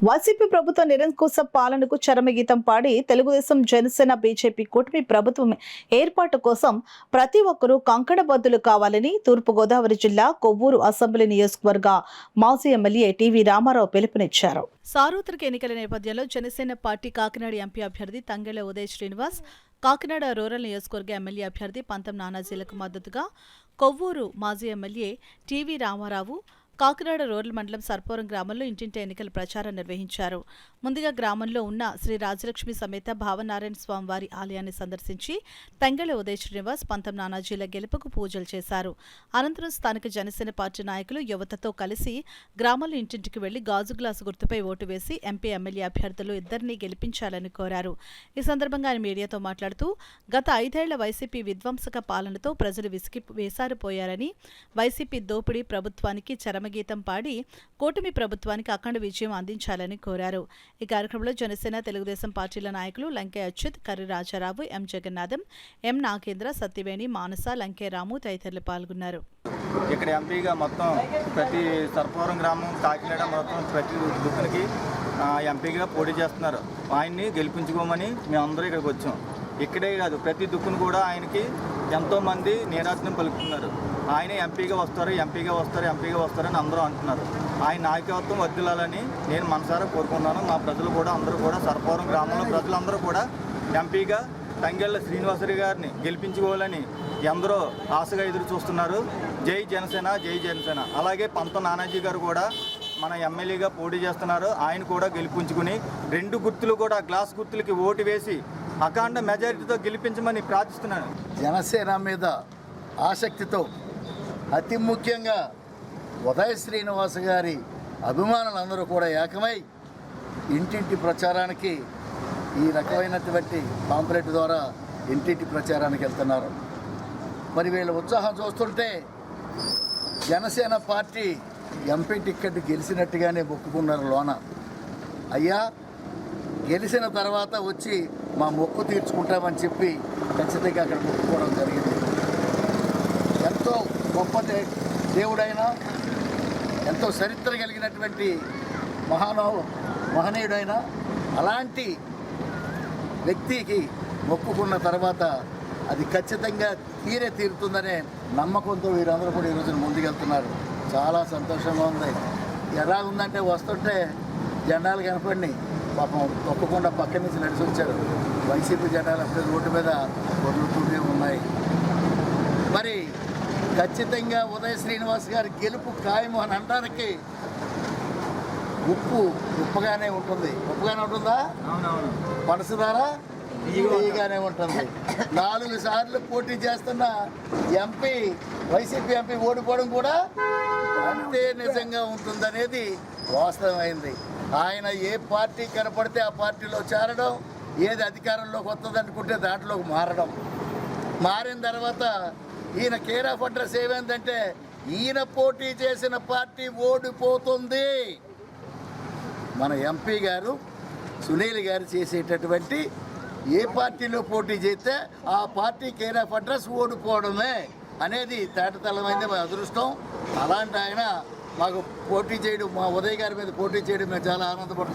YCP ప్రభుత్వ నిరంకుశ పాలనకు చరమగీతం పాడి తెలుగుదేశం జనసేన బీజేపీ కూటమి ప్రభుత్వం ఏర్పాటు కోసం ప్రతి ఒక్కరూ కంకణబద్దులు కావాలని తూర్పుగోదావరి జిల్లా కొవ్వూరు అసెంబ్లీ నియోజకవర్గ మాజీ ఎమ్మెల్యే టీవీ రామారావు పిలుపునిచ్చారు. సార్వత్రిక ఎన్నికల నేపథ్యంలో జనసేన పార్టీ కాకినాడ ఎంపీ అభ్యర్థి తంగెళ్ల ఉదయ్ శ్రీనివాస్, కాకినాడ రూరల్ నియోజకవర్గ ఎమ్మెల్యే అభ్యర్థి పంతం నానాజీలకు మద్దతుగా కొవ్వూరు మాజీ MLA TV Ramarao Kakinada rural మండలం సర్పవరం గ్రామంలో ఇంటింటి ఎన్నికల ప్రచారం నిర్వహించారు. ముందుగా గ్రామంలో ఉన్న శ్రీ రాజలక్ష్మి సమేత భావనారాయణ స్వామివారి ఆలయాన్ని సందర్శించి తంగెళ్ల ఉదయ్ శ్రీనివాస్, పంతం నానాజీల గెలుపుకు పూజలు చేశారు. అనంతరం స్థానిక జనసేన పార్టీ నాయకులు యువతతో కలిసి గ్రామంలో ఇంటింటికి వెళ్లి గాజు గ్లాసు గుర్తుపై ఓటు వేసి ఎంపీ, ఎమ్మెల్యే అభ్యర్థులు ఇద్దరినీ గెలిపించాలని కోరారు. ఈ సందర్భంగా ఆయన మీడియాతో మాట్లాడుతూ గత 5 ఏళ్ల వైసీపీ విధ్వంసక పాలనతో ప్రజలు వేసారిపోయారని, వైసీపీ దోపిడీ ప్రభుత్వానికి గీతం పాడి కూటమి ప్రభుత్వానికి అఖండ విజయం అందించాలని కోరారు. ఈ కార్యక్రమంలో జనసేన, తెలుగుదేశం పార్టీల నాయకులు లంకే అచ్యుత్, కర్రి రాజారావు, ఎం జగన్నాథం, ఎం నాగేంద్ర, సత్యవేణి, మానస, లంకే రాము తదితరులు పాల్గొన్నారు. ఇక్కడ ఎంపీగా మొత్తం ప్రతి సర్పవరం గ్రామం, కాకినాడ మొత్తం ప్రతి దుక్కునికి ఎంపీగా పోటీ చేస్తున్నారు. ఆయన్ని గెలిపించుకోమని మేమందరూ ఇక్కడికి వచ్చాం. ఇక్కడే కాదు, ప్రతి దుక్కును కూడా ఆయనకి ఎంతోమంది నీరాజనం పలుకుతున్నారు. ఆయన ఎంపీగా వస్తారు, ఎంపీగా వస్తారు, ఎంపీగా వస్తారని అందరూ అంటున్నారు. ఆయన నాయకత్వం వర్ధిల్లాలని నేను మనసారా కోరుకున్నాను. మా ప్రజలు కూడా అందరూ కూడా సర్పవరం గ్రామంలో ప్రజలందరూ కూడా ఎంపీగా తంగెళ్ల శ్రీనివాసరావు గారిని గెలిపించుకోవాలని ఎందరో ఆశగా ఎదురు చూస్తున్నారు. జై జనసేన, జై జనసేన. అలాగే పంతం నానాజీ గారు కూడా మన ఎమ్మెల్యేగా పోటీ చేస్తున్నారు. ఆయన కూడా గెలిపించుకుని 2 గుర్తులు కూడా గ్లాస్ గుర్తులకి ఓటు వేసి అఖండ మెజారిటీతో గెలిపించమని ప్రార్థిస్తున్నాను. జనసేన మీద ఆసక్తితో అతి ముఖ్యంగా ఉదయ్ శ్రీనివాస్ గారి అభిమానులందరూ కూడా ఏకమై ఇంటింటి ప్రచారానికి ఈ రకమైనటువంటి పాంప్లెట్ ద్వారా ఇంటింటి ప్రచారానికి వెళ్తున్నారు. మరి వీళ్ళ ఉత్సాహం చూస్తుంటే జనసేన పార్టీ ఎంపీ టిక్కెట్ గెలిచినట్టుగానే మొక్కుకున్నారు లోన. అయ్యా, గెలిచిన తర్వాత వచ్చి మా మొక్కు తీర్చుకుంటామని చెప్పి ఖచ్చితంగా అక్కడ మొక్కుకోవడం జరిగింది. ఎంతో గొప్ప దేవుడైనా, ఎంతో చరిత్ర కలిగినటువంటి మహనీయుడైనా అలాంటి వ్యక్తికి మొక్కుకున్న తర్వాత అది ఖచ్చితంగా తీరుతుందనే నమ్మకంతో వీరందరూ కూడా ఈరోజు ముందుకెళ్తున్నారు. చాలా సంతోషంగా ఉంది. ఎలా ఉందంటే వస్తుంటే జెండాలు కనపడినాయి. పాపం తప్పకుండా పక్క నుంచి నడిచి వచ్చారు. వైసీపీ జెండాలు అప్పుడే రోడ్డు మీద వదులుతూనే ఉన్నాయి. మరి ఖచ్చితంగా ఉదయ్ శ్రీనివాస్ గారి గెలుపు ఖాయము అని అనడానికి ఉప్పుగానే ఉంటుంది. ఉప్పుగానే ఉంటుందా? పంచదార తీయగానే ఉంటుంది. 4 సార్లు పోటీ చేస్తున్న ఎంపీ, వైసీపీ ఎంపీ ఓడిపోవడం కూడా అంతే నిజంగా ఉంటుందనేది వాస్తవమైంది. ఆయన ఏ పార్టీ కనపడితే ఆ పార్టీలో చేరడం, ఏది అధికారంలోకి వస్తుంది అనుకుంటే దాంట్లోకి మారడం. మారిన తర్వాత ఈయన కేర్ ఆఫ్ అడ్రస్ ఏమైందంటే ఈయన పోటీ చేసిన పార్టీ ఓడిపోతుంది. మన ఎంపీ గారు సునీల్ గారు చేసేటటువంటి ఏ పార్టీలో పోటీ చేస్తే ఆ పార్టీ కేర్ ఆఫ్ అడ్రస్ ఓడిపోవడమే అనేది తేటతెల్లమైంది. మా అదృష్టం. అలాంటి ఆయన మాకు పోటీ చేయడం, మా ఉదయ్ గారి మీద పోటీ చేయడం మేము చాలా ఆనందపడుతున్నాం.